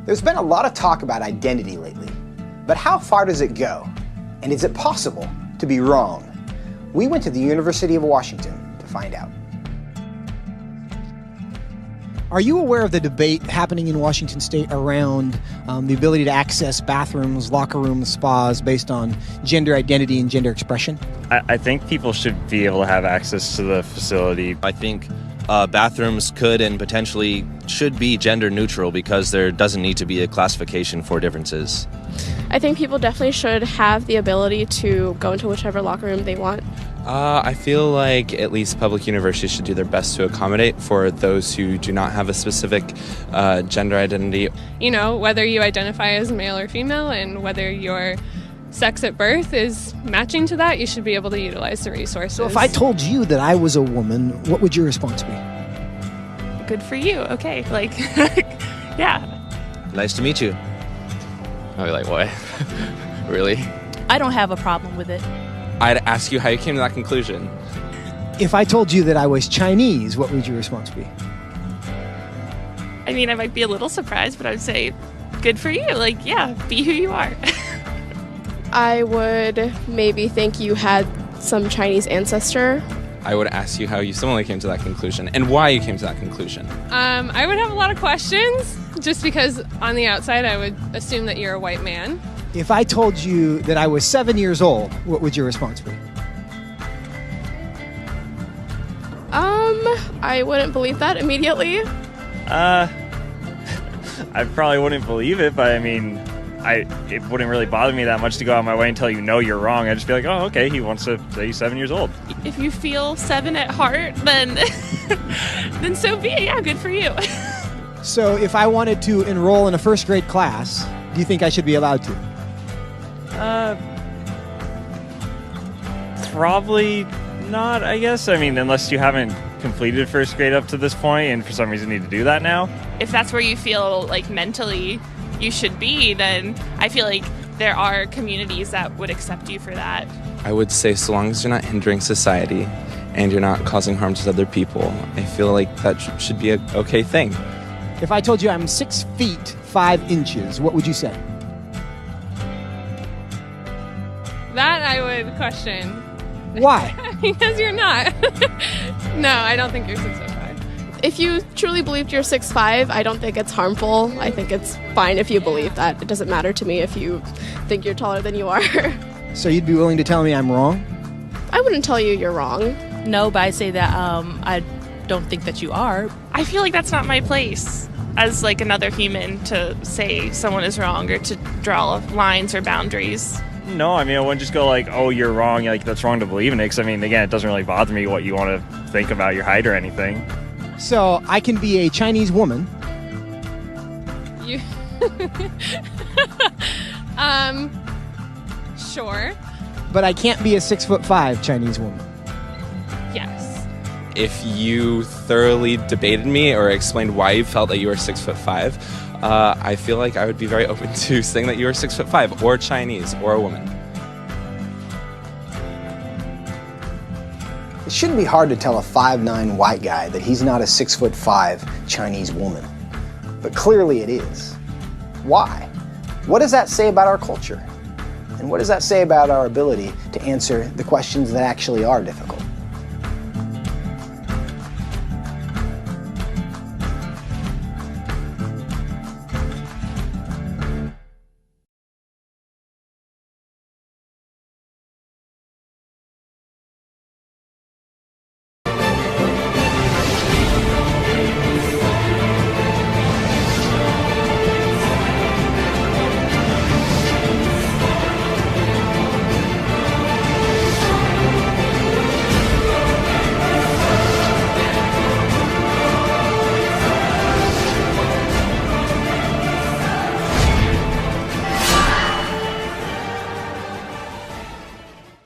There's been a lot of talk about identity lately, but how far does it go? And is it possible to be wrong? We went to the University of Washington to find out. Are you aware of the debate happening in Washington State around the ability to access bathrooms, locker rooms, spas based on gender identity and gender expression? I think people should be able to have access to the facility. I think bathrooms could and potentially should be gender neutral because there doesn't need to be a classification for differences. I think people definitely should have the ability to go into whichever locker room they want. I feel like at least public universities should do their best to accommodate for those who do not have a specific gender identity. You know, whether you identify as male or female and whether your sex at birth is matching to that, you should be able to utilize the resources. So if I told you that I was a woman, what would your response be? Good for you. Okay, like, yeah. Nice to meet you. I'd be like, what? Really? I don't have a problem with it. I'd ask you how you came to that conclusion. If I told you that I was Chinese, what would your response be? I mean, I might be a little surprised, but I would say, good for you. Like, yeah, be who you are. I would maybe think you had some Chinese ancestor. I would ask you how you similarly came to that conclusion and why you came to that conclusion. I would have a lot of questions, just because on the outside I would assume that you're a white man. If I told you that I was 7 years old, what would your response be? I wouldn't believe that immediately. I probably wouldn't believe it, but I mean, it wouldn't really bother me that much to go out of my way and tell you, no, you're wrong. I'd just be like, oh, okay, he wants to say he's 7 years old. If you feel 7 at heart, then then so be it. Yeah, good for you. So if I wanted to enroll in a first grade class, do you think I should be allowed to? Probably not, I guess. I mean, unless you haven't completed first grade up to this point and for some reason need to do that now. If that's where you feel like mentally you should be, then I feel like there are communities that would accept you for that. I would say so long as you're not hindering society and you're not causing harm to other people, I feel like that should be an okay thing. If I told you I'm 6 feet 5 inches, what would you say? That I would question. Why? Because you're not. No, I don't think you're 6'5". If you truly believed you're 6'5", I don't think it's harmful. I think it's fine if you believe that. It doesn't matter to me if you think you're taller than you are. So you'd be willing to tell me I'm wrong? I wouldn't tell you you're wrong. No, but I say that I don't think that you are. I feel like that's not my place as like another human to say someone is wrong or to draw lines or boundaries. No, I mean, I wouldn't just go like, oh, you're wrong, like that's wrong to believe in it. Because I mean, again, it doesn't really bother me what you want to think about your height or anything. So I can be a Chinese woman. You sure. But I can't be a 6'5" Chinese woman. Yes. If you thoroughly debated me or explained why you felt that you were 6'5", I feel like I would be very open to saying that you were 6'5", or Chinese, or a woman. It shouldn't be hard to tell a 5'9" white guy that he's not a 6'5" Chinese woman. But clearly it is. Why? What does that say about our culture? And what does that say about our ability to answer the questions that actually are difficult?